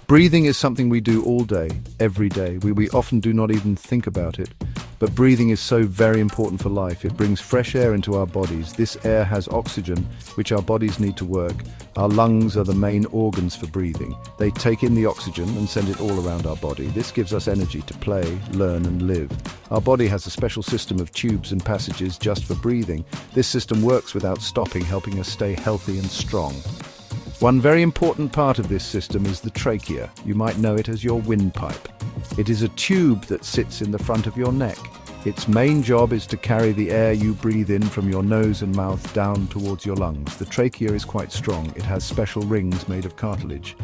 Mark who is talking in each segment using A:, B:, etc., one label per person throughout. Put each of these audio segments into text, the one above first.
A: Breathing is something we do all day, every day. We often do not even think about it. But breathing is so very important for life. It brings fresh air into our bodies. This air has oxygen, which our bodies need to work. Our lungs are the main organs for breathing. They take in the oxygen and send it all around our body. This gives us energy to play, learn, and live. Our body has a special system of tubes and passages just for breathing. This system works without stopping, helping us stay healthy and strong. One very important part of this system is the trachea. You might know it as your windpipe. It is a tube that sits in the front of your neck. Its main job is to carry the air you breathe in from your nose and mouth down towards your lungs. The trachea is quite strong. It has special rings made of cartilage.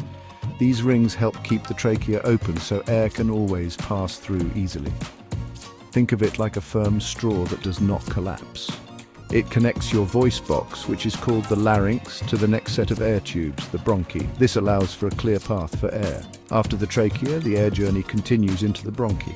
A: These rings help keep the trachea open so air can always pass through easily. Think of it like a firm straw that does not collapse. It connects your voice box, which is called the larynx, to the next set of air tubes, the bronchi. This allows for a clear path for air. After the trachea, the air journey continues into the bronchi.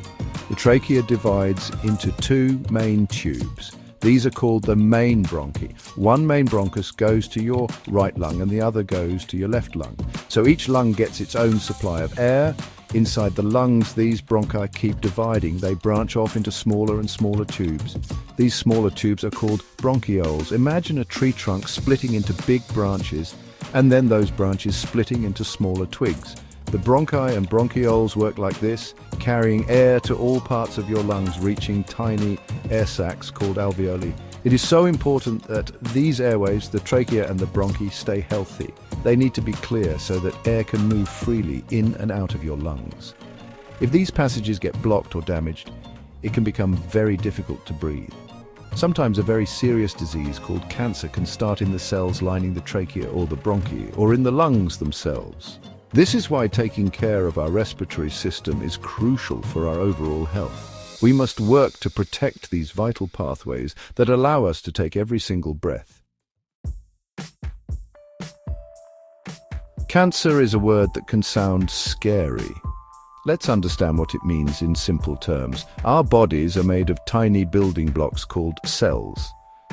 A: The trachea divides into two main tubes. These are called the main bronchi. One main bronchus goes to your right lung and the other goes to your left lung. So each lung gets its own supply of air. Inside the lungs, these bronchi keep dividing. They branch off into smaller and smaller tubes. These smaller tubes are called bronchioles. Imagine a tree trunk splitting into big branches, and then those branches splitting into smaller twigs. The bronchi and bronchioles work like this, carrying air to all parts of your lungs, reaching tiny air sacs called alveoli. It is so important that these airways, the trachea and the bronchi, stay healthy. They need to be clear so that air can move freely in and out of your lungs. If these passages get blocked or damaged, it can become very difficult to breathe. Sometimes a very serious disease called cancer can start in the cells lining the trachea or the bronchi, or in the lungs themselves. This is why taking care of our respiratory system is crucial for our overall health. We must work to protect these vital pathways that allow us to take every single breath. Cancer is a word that can sound scary. Let's understand what it means in simple terms. Our bodies are made of tiny building blocks called cells.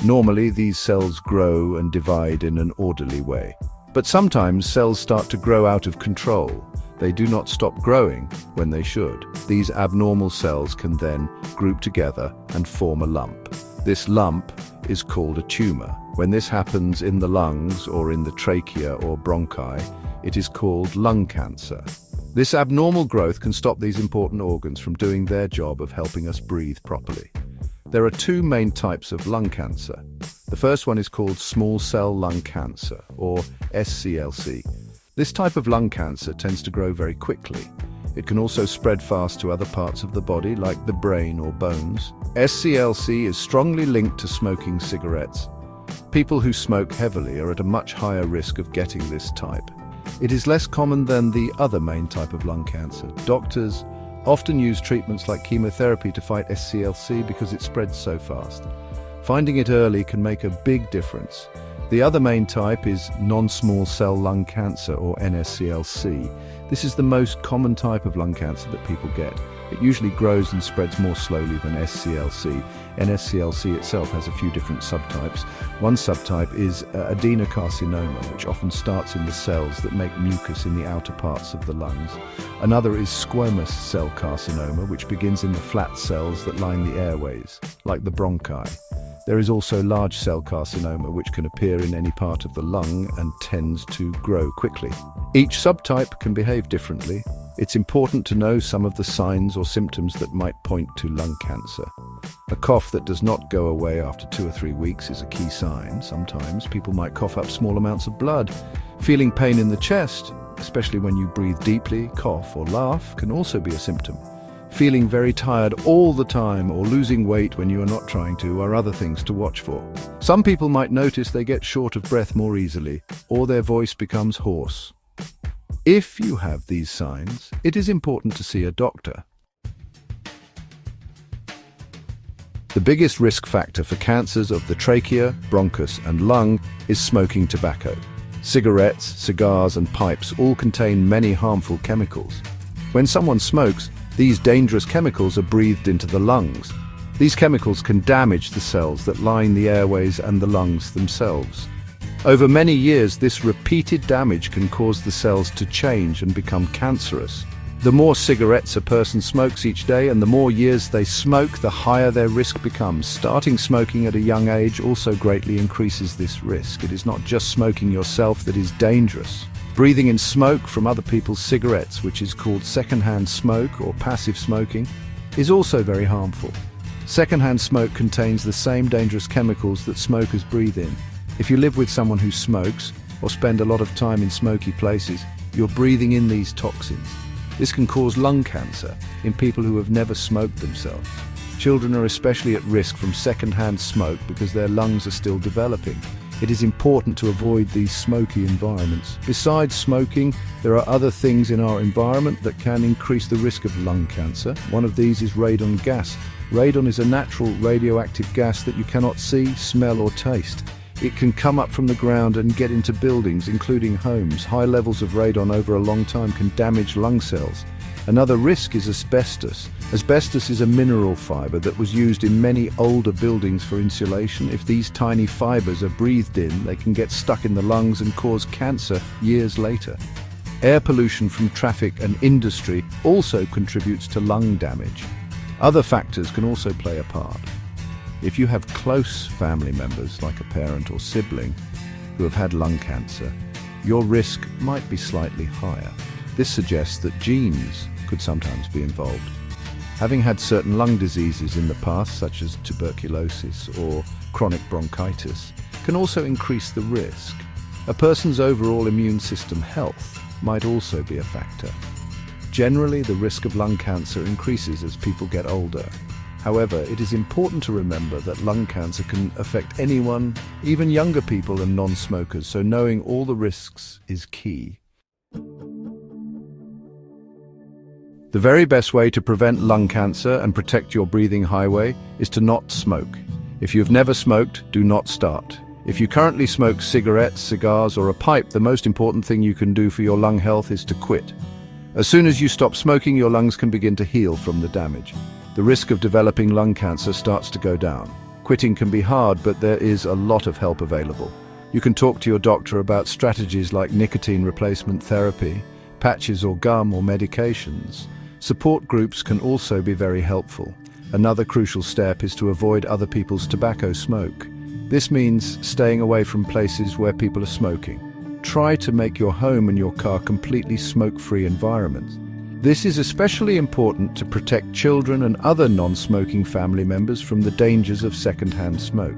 A: Normally, these cells grow and divide in an orderly way. But sometimes cells start to grow out of control. They do not stop growing when they should. These abnormal cells can then group together and form a lump. This lump is called a tumor. When this happens in the lungs or in the trachea or bronchi, it is called lung cancer. This abnormal growth can stop these important organs from doing their job of helping us breathe properly. There are two main types of lung cancer. The first one is called small cell lung cancer, or SCLC. This type of lung cancer tends to grow very quickly. It can also spread fast to other parts of the body, like the brain or bones. SCLC is strongly linked to smoking cigarettes. People who smoke heavily are at a much higher risk of getting this type. It is less common than the other main type of lung cancer. Doctors often use treatments like chemotherapy to fight SCLC because it spreads so fast. Finding it early can make a big difference. The other main type is non-small cell lung cancer, or NSCLC. This is the most common type of lung cancer that people get. It usually grows and spreads more slowly than SCLC. NSCLC itself has a few different subtypes. One subtype is adenocarcinoma, which often starts in the cells that make mucus in the outer parts of the lungs. Another is squamous cell carcinoma, which begins in the flat cells that line the airways, like the bronchi. There is also large cell carcinoma, which can appear in any part of the lung and tends to grow quickly. Each subtype can behave differently. It's important to know some of the signs or symptoms that might point to lung cancer. A cough that does not go away after 2 or 3 weeks is a key sign. Sometimes people might cough up small amounts of blood. Feeling pain in the chest, especially when you breathe deeply, cough or laugh, can also be a symptom. Feeling very tired all the time or losing weight when you are not trying to are other things to watch for. Some people might notice they get short of breath more easily, or their voice becomes hoarse. If you have these signs, it is important to see a doctor. The biggest risk factor for cancers of the trachea, bronchus, and lung is smoking tobacco. Cigarettes, cigars, and pipes all contain many harmful chemicals. When someone smokes, these dangerous chemicals are breathed into the lungs. These chemicals can damage the cells that line the airways and the lungs themselves. Over many years, this repeated damage can cause the cells to change and become cancerous. The more cigarettes a person smokes each day and the more years they smoke, the higher their risk becomes. Starting smoking at a young age also greatly increases this risk. It is not just smoking yourself that is dangerous. Breathing in smoke from other people's cigarettes, which is called secondhand smoke or passive smoking, is also very harmful. Secondhand smoke contains the same dangerous chemicals that smokers breathe in. If you live with someone who smokes or spend a lot of time in smoky places, you're breathing in these toxins. This can cause lung cancer in people who have never smoked themselves. Children are especially at risk from secondhand smoke because their lungs are still developing. It is important to avoid these smoky environments. Besides smoking, there are other things in our environment that can increase the risk of lung cancer. One of these is radon gas. Radon is a natural radioactive gas that you cannot see, smell, or taste. It can come up from the ground and get into buildings, including homes. High levels of radon over a long time can damage lung cells. Another risk is asbestos. Asbestos is a mineral fiber that was used in many older buildings for insulation. If these tiny fibers are breathed in, they can get stuck in the lungs and cause cancer years later. Air pollution from traffic and industry also contributes to lung damage. Other factors can also play a part. If you have close family members, like a parent or sibling, who have had lung cancer, your risk might be slightly higher. This suggests that genes could sometimes be involved. Having had certain lung diseases in the past, such as tuberculosis or chronic bronchitis, can also increase the risk. A person's overall immune system health might also be a factor. Generally, the risk of lung cancer increases as people get older. However, it is important to remember that lung cancer can affect anyone, even younger people and non-smokers, so knowing all the risks is key. The very best way to prevent lung cancer and protect your breathing highway is to not smoke. If you've never smoked, do not start. If you currently smoke cigarettes, cigars, or a pipe, the most important thing you can do for your lung health is to quit. As soon as you stop smoking, your lungs can begin to heal from the damage. The risk of developing lung cancer starts to go down. Quitting can be hard, but there is a lot of help available. You can talk to your doctor about strategies like nicotine replacement therapy, patches or gum or medications. Support groups can also be very helpful. Another crucial step is to avoid other people's tobacco smoke. This means staying away from places where people are smoking. Try to make your home and your car completely smoke-free environments. This is especially important to protect children and other non-smoking family members from the dangers of secondhand smoke.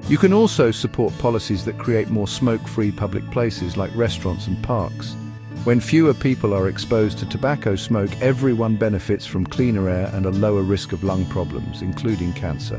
A: You can also support policies that create more smoke-free public places like restaurants and parks. When fewer people are exposed to tobacco smoke, everyone benefits from cleaner air and a lower risk of lung problems, including cancer.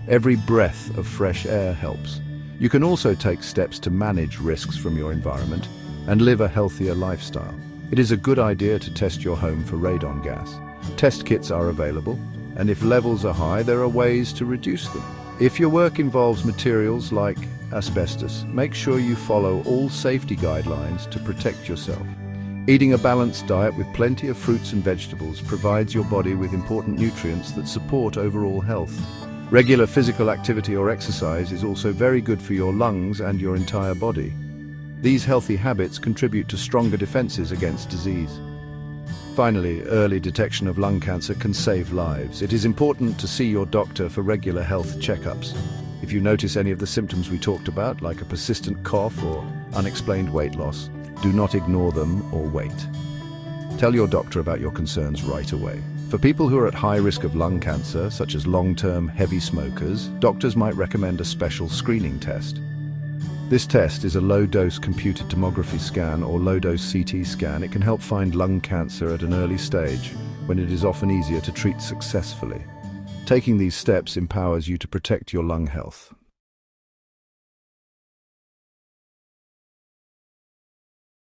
A: Every breath of fresh air helps. You can also take steps to manage risks from your environment and live a healthier lifestyle. It is a good idea to test your home for radon gas. Test kits are available, and if levels are high, there are ways to reduce them. If your work involves materials like asbestos, make sure you follow all safety guidelines to protect yourself. Eating a balanced diet with plenty of fruits and vegetables provides your body with important nutrients that support overall health. Regular physical activity or exercise is also very good for your lungs and your entire body. These healthy habits contribute to stronger defenses against disease. Finally, early detection of lung cancer can save lives. It is important to see your doctor for regular health checkups. If you notice any of the symptoms we talked about, like a persistent cough or unexplained weight loss, do not ignore them or wait. Tell your doctor about your concerns right away. For people who are at high risk of lung cancer, such as long-term heavy smokers, doctors might recommend a special screening test. This test is a low-dose computed tomography scan or low-dose CT scan. It can help find lung cancer at an early stage, when it is often easier to treat successfully. Taking these steps empowers you to protect your lung health.